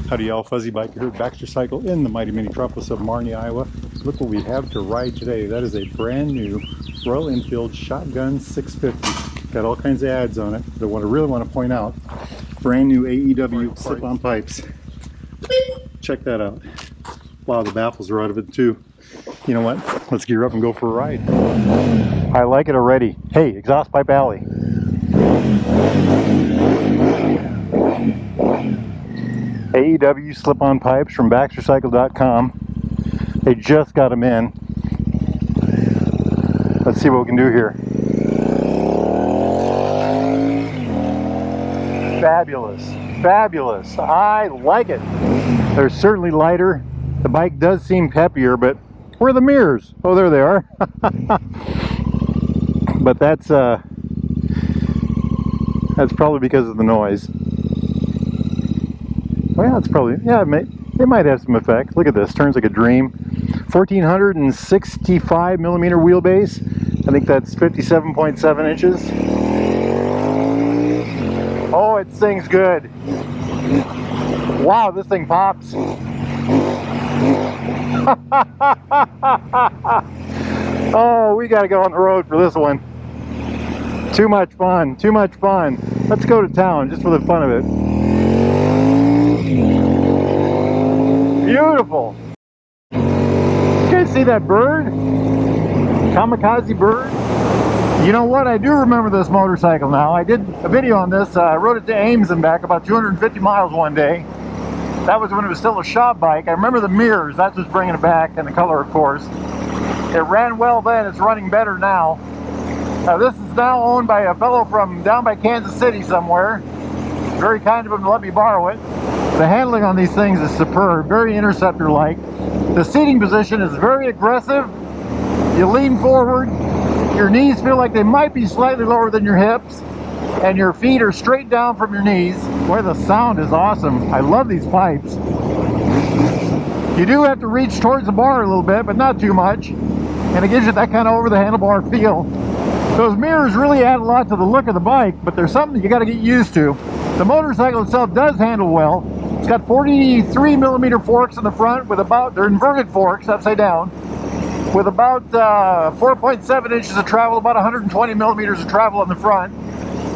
Howdy y'all, Fuzzy Biker here, Baxter Cycle in the mighty metropolis of Marnie, Iowa. Look what we have to ride today. That is a brand new Royal Enfield Shotgun 650. Got all kinds of ads on it, but I really want to point out, brand new AEW slip-on pipes. Check that out. Wow, the baffles are out of it too. You know what? Let's gear up and go for a ride. I like it already. Hey, exhaust pipe alley. AEW slip-on pipes from BaxterCycle.com. They just got them in. Let's see what we can do here. Fabulous, fabulous. I like it. They're certainly lighter. The bike does seem peppier, but where are the mirrors? Oh, there they are. But that's probably because of the noise. Oh yeah, it's probably, yeah, it might have some effect. Look at this, turns like a dream. 1465 millimeter wheelbase. I think that's 57.7 inches. Oh, it sings good. Wow, this thing pops. Oh, we gotta go on the road for this one. Too much fun, too much fun. Let's go to town just for the fun of it. Beautiful. You guys see that bird? Kamikaze bird? You know what? I do remember this motorcycle now. I did a video on this. I rode it to Ames and back about 250 miles one day. That was when it was still a shop bike. I remember the mirrors. That's what's bringing it back, and the color, of course. It ran well then. It's running better now. This is now owned by a fellow from down by Kansas City somewhere. Very kind of him to let me borrow it. The handling on these things is superb, very Interceptor-like. The seating position is very aggressive. You lean forward, your knees feel like they might be slightly lower than your hips, and your feet are straight down from your knees. Boy, the sound is awesome. I love these pipes. You do have to reach towards the bar a little bit, but not too much, and it gives you that kind of over the handlebar feel. Those mirrors really add a lot to the look of the bike, but there's something you got to get used to. The motorcycle itself does handle well. It's got 43 millimeter forks in the front with about, they're inverted forks, upside down, with about 4.7 inches of travel, about 120 millimeters of travel on the front.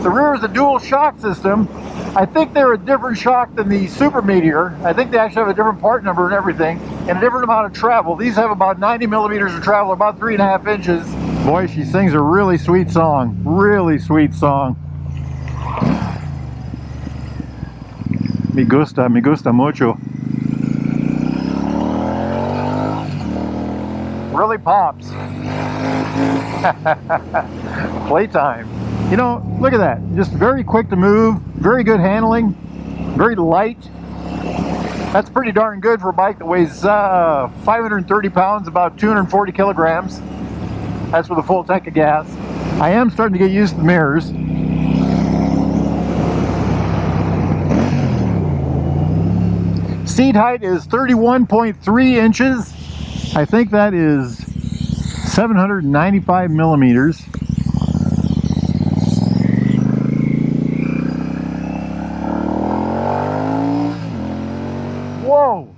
The rear is a dual shock system. I think they're a different shock than the Super Meteor. I think they actually have a different part number and everything, and a different amount of travel. These have about 90 millimeters of travel, about 3.5 inches. Boy, she sings a really sweet song. Really sweet song. Me gusta mucho. Really pops. Playtime. You know, look at that. Just very quick to move, very good handling, very light. That's pretty darn good for a bike that weighs 530 pounds, about 240 kilograms. That's with a full tank of gas. I am starting to get used to the mirrors. Seat height is 31.3 inches. I think that is 795 millimeters. Whoa!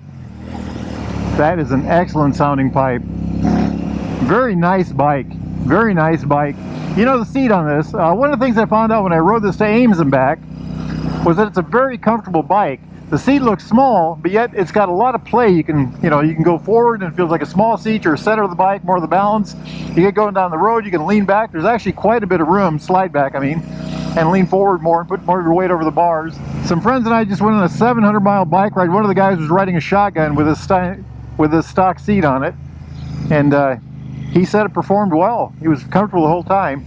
That is an excellent sounding pipe. Very nice bike. Very nice bike. You know, the seat on this, one of the things I found out when I rode this to Ames and back was that it's a very comfortable bike. The seat looks small, but yet it's got a lot of play. You can go forward and it feels like a small seat. You're center of the bike, more of the balance. You get going down the road, you can lean back. There's actually quite a bit of room, slide back, I mean, and lean forward more and put more of your weight over the bars. Some friends and I just went on a 700-mile bike ride. One of the guys was riding a shotgun with his stock seat on it, and he said it performed well. He was comfortable the whole time.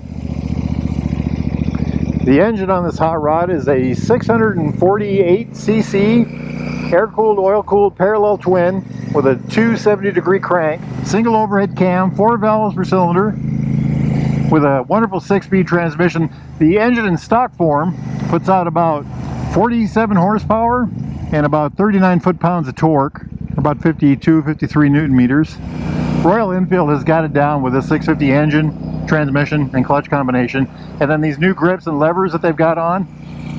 The engine on this hot rod is a 648cc air-cooled, oil-cooled parallel twin with a 270-degree crank, single overhead cam, 4 valves per cylinder, with a wonderful 6-speed transmission. The engine in stock form puts out about 47 horsepower and about 39 foot-pounds of torque, about 52, 53 newton meters. Royal Enfield has got it down with a 650 engine, transmission, and clutch combination. And then these new grips and levers that they've got on,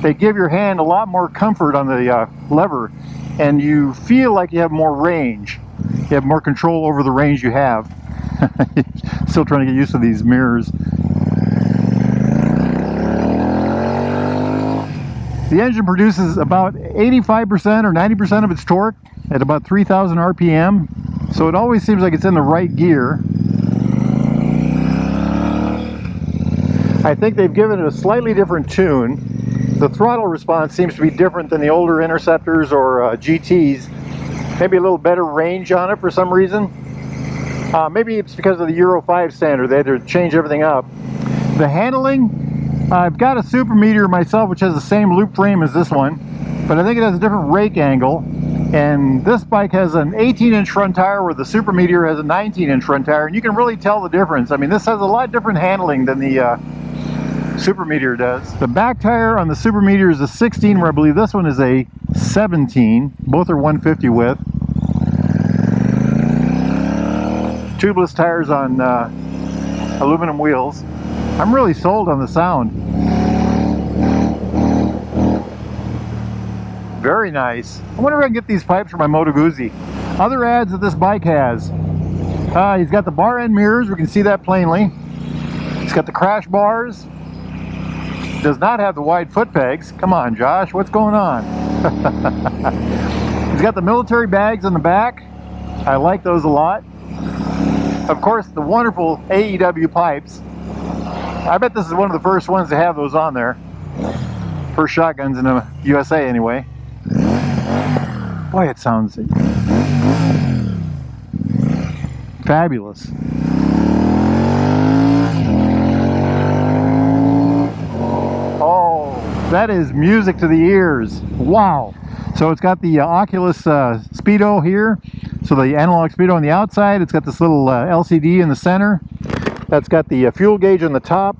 they give your hand a lot more comfort on the lever, and you feel like you have more range. You have more control over the range you have. Still trying to get used to these mirrors. The engine produces about 85% or 90% of its torque at about 3,000 RPM, so it always seems like it's in the right gear. I think they've given it a slightly different tune. The throttle response seems to be different than the older Interceptors or GTs. Maybe a little better range on it for some reason. Maybe it's because of the Euro 5 standard. They had to change everything up. The handling, I've got a Super Meteor myself which has the same loop frame as this one, but I think it has a different rake angle. And this bike has an 18-inch front tire where the Super Meteor has a 19-inch front tire, and you can really tell the difference. I mean, this has a lot different handling than the Super Meteor does. The back tire on the Super Meteor is a 16, where I believe this one is a 17. Both are 150 width. Tubeless tires on aluminum wheels. I'm really sold on the sound. Very nice. I wonder if I can get these pipes for my Moto Guzzi. Other ads that this bike has. He's got the bar end mirrors. We can see that plainly. He's got the crash bars. Does not have the wide foot pegs. Come on, Josh, what's going on? He's got the military bags on the back. I like those a lot. Of course, the wonderful AEW pipes. I bet this is one of the first ones to have those on there. First shotguns in the USA anyway. Boy, it sounds fabulous. Oh, that is music to the ears. Wow. So it's got the Oculus Speedo here. So the analog speedo on the outside. It's got this little LCD in the center. That's got the fuel gauge on the top.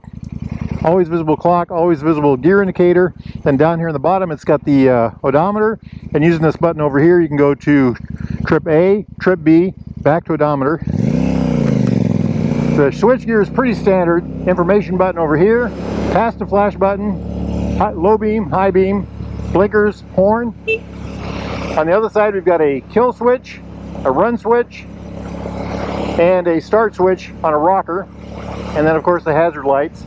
Always visible clock, always visible gear indicator. Then down here in the bottom, it's got the odometer. And using this button over here, you can go to trip A, trip B, back to odometer. The switch gear is pretty standard. Information button over here, pass to flash button, low beam, high beam, blinkers, horn. On the other side, we've got a kill switch, a run switch, and a start switch on a rocker. And then of course the hazard lights.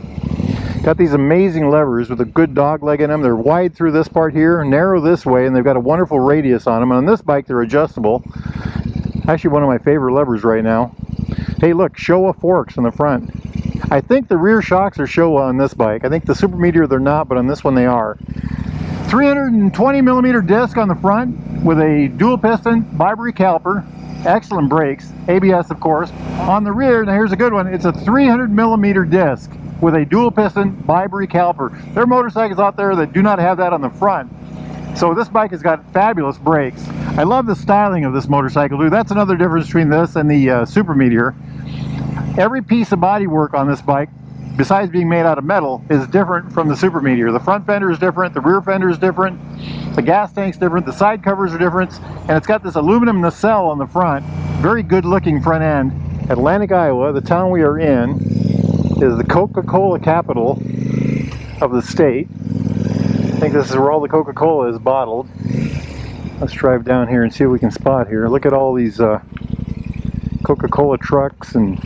Got these amazing levers with a good dog leg in them. They're wide through this part here, narrow this way, and they've got a wonderful radius on them. And on this bike they're adjustable. Actually one of my favorite levers right now. Hey look, Showa forks on the front. I think the rear shocks are Showa on this bike. I think the Super Meteor they're not, but on this one they are. 320 millimeter disc on the front with a dual piston Bibury caliper. Excellent brakes, ABS of course. On the rear, now here's a good one, it's a 300 millimeter disc with a dual piston Bibury caliper. There are motorcycles out there that do not have that on the front. So this bike has got fabulous brakes. I love the styling of this motorcycle too. That's another difference between this and the Super Meteor. Every piece of bodywork on this bike, besides being made out of metal, is different from the Super Meteor. The front fender is different, the rear fender is different, the gas tank's different, the side covers are different, and it's got this aluminum nacelle on the front. Very good looking front end. Atlantic, Iowa, the town we are in, is the Coca-Cola capital of the state. I think this is where all the Coca-Cola is bottled. Let's drive down here and see what we can spot here. Look at all these Coca-Cola trucks, and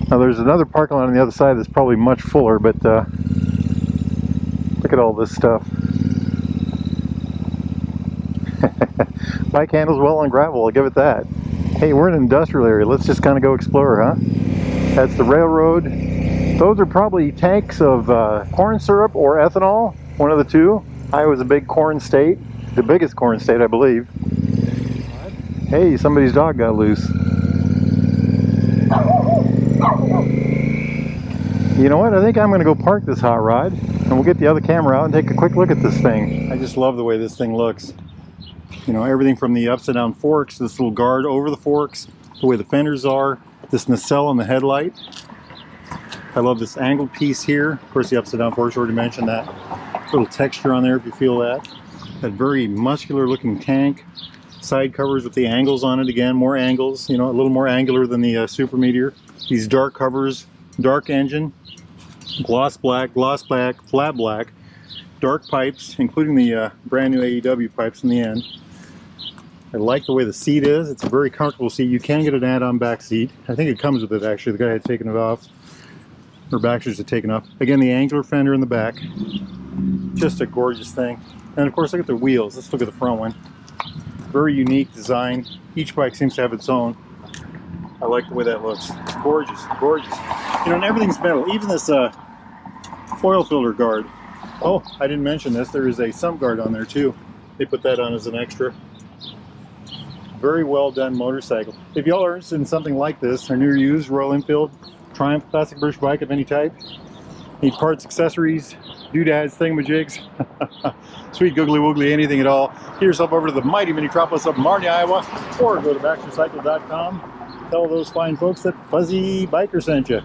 now there's another parking lot on the other side that's probably much fuller, but look at all this stuff. Bike handles well on gravel, I'll give it that. Hey, we're in an industrial area. Let's just kind of go explore, huh? That's the railroad. Those are probably tanks of corn syrup or ethanol, one of the two. Iowa's a big corn state, the biggest corn state, I believe. Hey, somebody's dog got loose. You know what? I think I'm going to go park this hot rod, and we'll get the other camera out and take a quick look at this thing. I just love the way this thing looks. You know, everything from the upside down forks, this little guard over the forks, the way the fenders are, this nacelle on the headlight. I love this angled piece here. Of course, the upside down forks, already mentioned that. Little texture on there if you feel that. That very muscular looking tank. Side covers with the angles on it again, more angles, you know, a little more angular than the Super Meteor. These dark covers, dark engine, gloss black, flat black. dark pipes, including the brand new AEW pipes in the end. I like the way the seat is. It's a very comfortable seat. You can get an add-on back seat. I think it comes with it, actually. The guy had taken it off. Or Baxter's had taken off. Again, the angular fender in the back. Just a gorgeous thing. And of course, look at the wheels. Let's look at the front one. Very unique design. Each bike seems to have its own. I like the way that looks. Gorgeous, gorgeous. You know, and everything's metal. Even this foil filter guard. Oh, I didn't mention this. There is a sump guard on there too. They put that on as an extra. Very well done motorcycle. If y'all are interested in something like this, a new or used Royal Enfield Triumph Classic British bike of any type, need parts, accessories, doodads, thingamajigs, sweet googly woogly, anything at all, get yourself over to the mighty Minitropolis of Marnie, Iowa, or go to baxtercycle.com. Tell those fine folks that Fuzzy Biker sent you.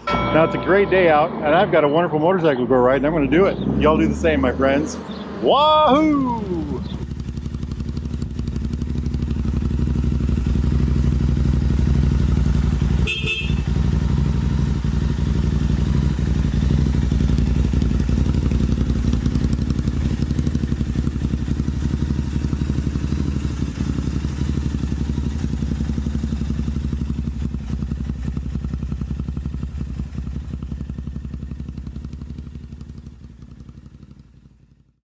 Now it's a great day out, and I've got a wonderful motorcycle to go ride, and I'm going to do it. Y'all do the same, my friends. Wahoo!